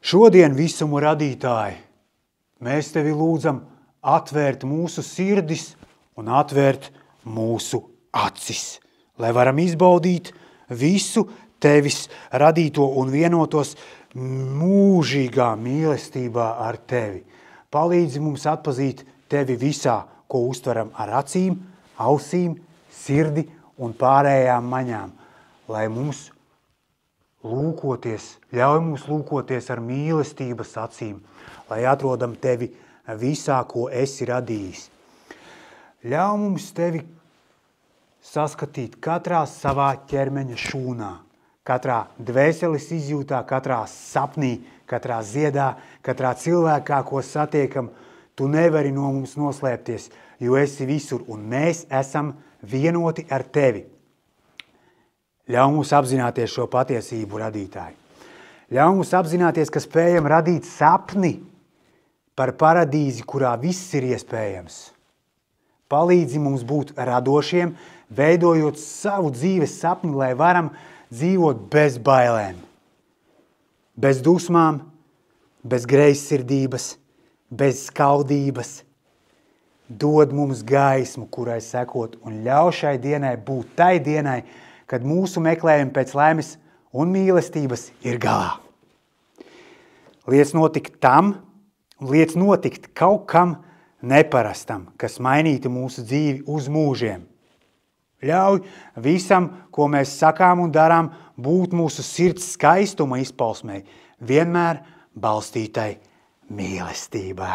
Šodien, visumu radītāji, mēs tevi lūdzam atvērt mūsu sirdis un atvērt mūsu acis, lai varam izbaudīt visu tevis radīto un vienotos mūžīgā mīlestībā ar tevi. Palīdzi mums atpazīt tevi visā, ko uztveram ar acīm, ausīm, sirdi un pārējām maņām, lai mums ļauj mums lūkoties ar mīlestības acīm, lai atrodam tevi visā, ko esi radījis. Ļauj mums tevi saskatīt katrā savā ķermeņa šūnā, katrā dvēseles izjūtā, katrā sapnī, katrā ziedā, katrā cilvēkā, ko satiekam. Tu nevari no mums noslēpties, jo esi visur, un mēs esam vienoti ar tevi. Ļauj mums apzināties šo patiesību, radītāji. Ļauj mums apzināties, ka spējam radīt sapni par paradīzi, kurā viss ir iespējams. Palīdzi mums būt radošiem, veidojot savu dzīves sapni, lai varam dzīvot bez bailēm, bez dusmām, bez greizsirdības, bez skaldības. Dod mums gaismu, kurai sekot, un ļauj šai dienai būt tai dienai, kad mūsu meklējumi pēc laimes un mīlestības ir galā. Liec notikt tam, un liec notikt kaut kam neparastam, kas mainītu mūsu dzīvi uz mūžiem. Ļauj visam, ko mēs sakām un darām, būt mūsu sirds skaistuma izpausmei, vienmēr balstītai mīlestībā.